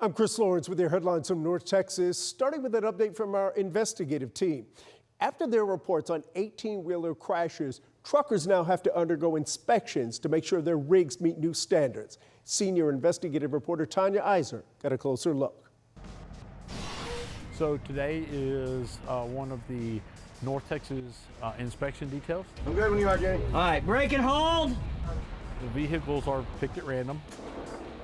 I'm Chris Lawrence with your headlines from North Texas, starting with an update from our investigative team. After their reports on 18-wheeler crashes, truckers now have to undergo inspections to make sure their rigs meet new standards. Senior investigative reporter Tanya Iser got a closer look. So today is one of the North Texas inspection details. I'm good when you are, Jay. All right, brake and hold. The vehicles are picked at random.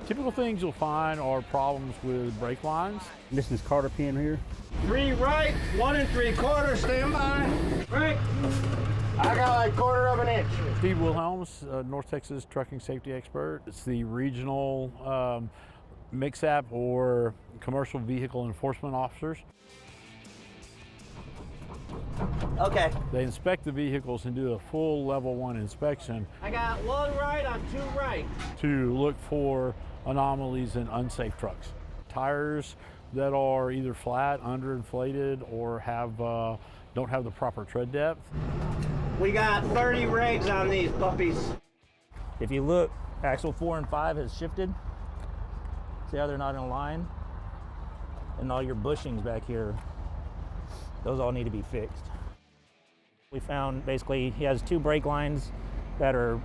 Typical things you'll find are problems with brake lines. This is Carter pin here. 3 right, 1 3/4, stand by. Brake. I got like 1/4 of an inch. Steve Wilhelms, North Texas trucking safety expert. It's the regional MIXAP or commercial vehicle enforcement officers. Okay. They inspect the vehicles and do a full level 1 inspection. I got 1 right on 2 right. To look for anomalies in unsafe trucks. Tires that are either flat, underinflated, or don't have the proper tread depth. We got 30 rigs on these puppies. If you look, axle 4 and 5 has shifted. See how they're not in line? And all your bushings back here, those all need to be fixed. We found basically he has 2 brake lines that are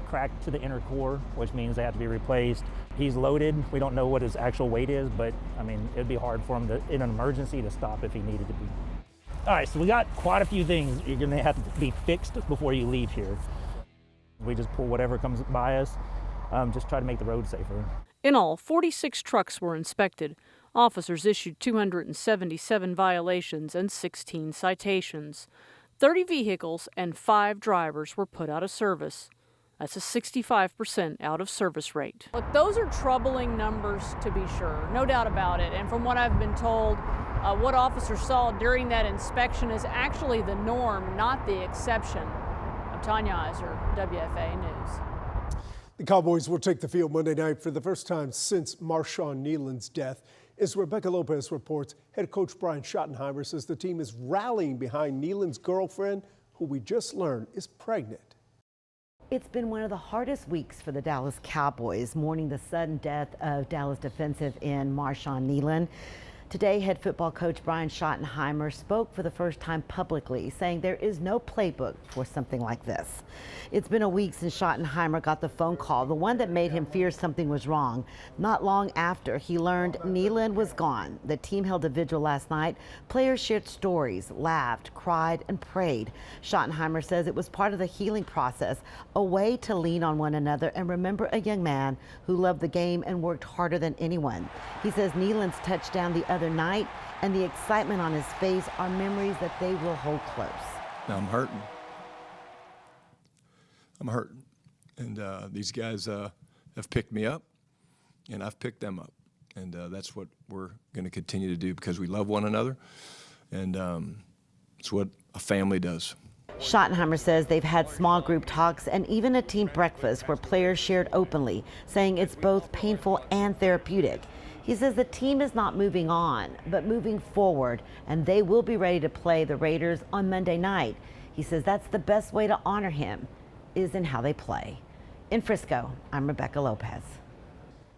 cracked to the inner core, which means they have to be replaced. He's loaded. We don't know what his actual weight is, but I mean, it'd be hard for him to, in an emergency, to stop if he needed to be. All right, so we got quite a few things you're gonna have to be fixed before you leave here. We just pull whatever comes by us, just try to make the road safer. In all, 46 trucks were inspected. Officers issued 277 violations and 16 citations. 30 vehicles and 5 drivers were put out of service. That's a 65% out of service rate. Look, those are troubling numbers to be sure, no doubt about it. And from what I've been told, what officers saw during that inspection is actually the norm, not the exception. I'm Tanya Iser, WFA News. The Cowboys will take the field Monday night for the first time since Marshawn Kneeland's death. As Rebecca Lopez reports, head coach Brian Schottenheimer says the team is rallying behind Kneeland's girlfriend, who we just learned is pregnant. It's been one of the hardest weeks for the Dallas Cowboys, mourning the sudden death of Dallas defensive end Marshawn Kneeland. Today, head football coach Brian Schottenheimer spoke for the first time publicly, saying there is no playbook for something like this. It's been a week since Schottenheimer got the phone call, the one that made him fear something was wrong. Not long after he learned Kneeland was gone, the team held a vigil last night. Players shared stories, laughed, cried, and prayed. Schottenheimer says it was part of the healing process, a way to lean on one another and remember a young man who loved the game and worked harder than anyone. He says Kneeland's touchdown the other night and the excitement on his face are memories that they will hold close. Now I'm hurting. I'm hurting. And these guys have picked me up, and I've picked them up. And that's what we're going to continue to do because we love one another. And it's what a family does. Schottenheimer says they've had small group talks and even a team breakfast where players shared openly, saying it's both painful and therapeutic. He says the team is not moving on, but moving forward, and they will be ready to play the Raiders on Monday night. He says that's the best way to honor him, is in how they play. In Frisco, I'm Rebecca Lopez.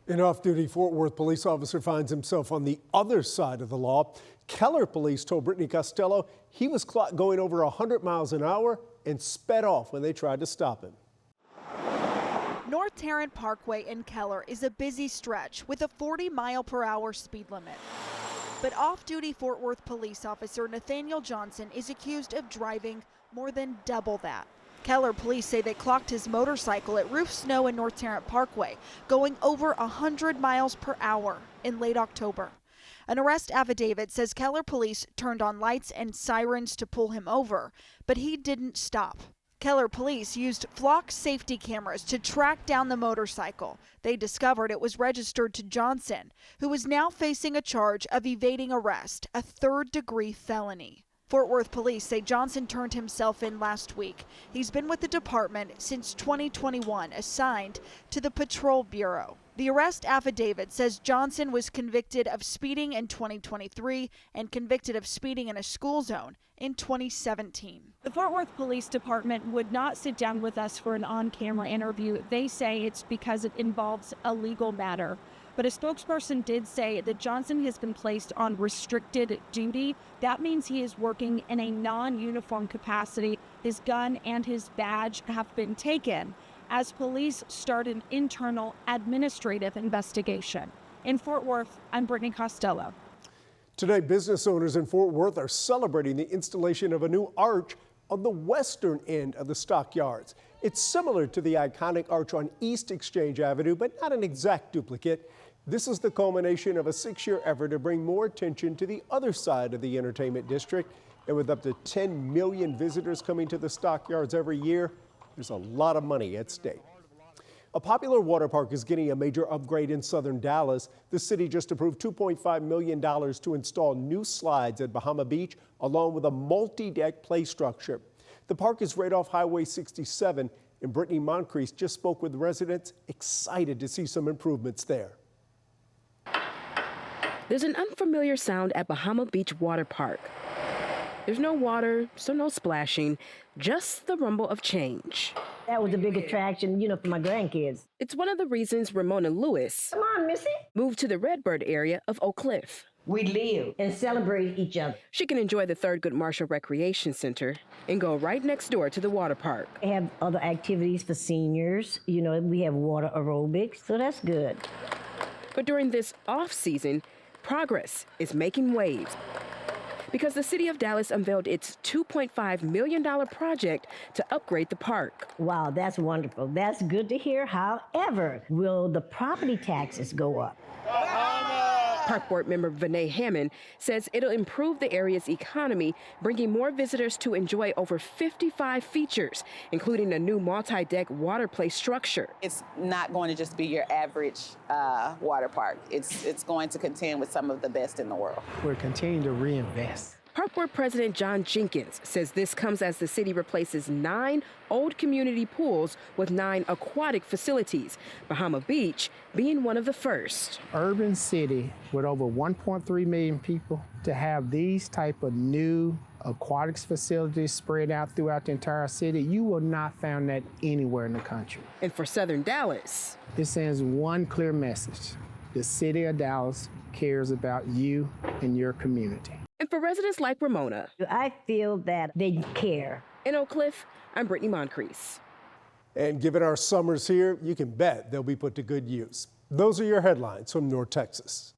An off-duty Fort Worth police officer finds himself on the other side of the law. Keller police told Brittany Costello he was caught going over 100 miles an hour and sped off when they tried to stop him. North Tarrant Parkway in Keller is a busy stretch with a 40-mile-per-hour speed limit. But off-duty Fort Worth police officer Nathaniel Johnson is accused of driving more than double that. Keller police say they clocked his motorcycle at Roof Snow and North Tarrant Parkway, going over 100 miles per hour in late October. An arrest affidavit says Keller police turned on lights and sirens to pull him over, but he didn't stop. Keller police used flock safety cameras to track down the motorcycle. They discovered it was registered to Johnson, who is now facing a charge of evading arrest, a third-degree felony. Fort Worth police say Johnson turned himself in last week. He's been with the department since 2021, assigned to the Patrol Bureau. The arrest affidavit says Johnson was convicted of speeding in 2023 and convicted of speeding in a school zone in 2017. The Fort Worth Police Department would not sit down with us for an on-camera interview. They say it's because it involves a legal matter. but a spokesperson did say that Johnson has been placed on restricted duty. That means he is working in a non-uniform capacity. His gun and his badge have been taken as police start an internal administrative investigation. In Fort Worth, I'm Brittany Costello. Today, business owners in Fort Worth are celebrating the installation of a new arch on the western end of the stockyards. It's similar to the iconic arch on East Exchange Avenue, but not an exact duplicate. This is the culmination of a 6-year effort to bring more attention to the other side of the entertainment district. And with up to 10 million visitors coming to the stockyards every year, there's a lot of money at stake. A popular water park is getting a major upgrade in southern Dallas. The city just approved $2.5 million to install new slides at Bahama Beach, along with a multi-deck play structure. The park is right off Highway 67, and Brittany Moncrief just spoke with residents excited to see some improvements there. There's an unfamiliar sound at Bahama Beach Water Park. There's no water, so no splashing, just the rumble of change. That was a big attraction, for my grandkids. It's one of the reasons Ramona Lewis Come on, Missy. moved to the Redbird area of Oak Cliff. We live and celebrate each other. She can enjoy the Thurgood Marshall Recreation Center and go right next door to the water park. We have other activities for seniors. We have water aerobics, so that's good. But during this off-season, progress is making waves, because the city of Dallas unveiled its $2.5 million project to upgrade the park. Wow, that's wonderful. That's good to hear. However, will the property taxes go up? Park Board member Vinay Hammond says it'll improve the area's economy, bringing more visitors to enjoy over 55 features, including a new multi-deck water play structure. It's not going to just be your average water park. It's going to contend with some of the best in the world. We're continuing to reinvest. Park Board President John Jenkins says this comes as the city replaces 9 old community pools with 9 aquatic facilities, Bahama Beach being one of the first. Urban city with over 1.3 million people to have these type of new aquatics facilities spread out throughout the entire city, you will not find that anywhere in the country. And for Southern Dallas, this sends one clear message. The city of Dallas cares about you and your community. And for residents like Ramona, I feel that they care. In Oak Cliff, I'm Brittany Moncrief. And given our summers here, you can bet they'll be put to good use. Those are your headlines from North Texas.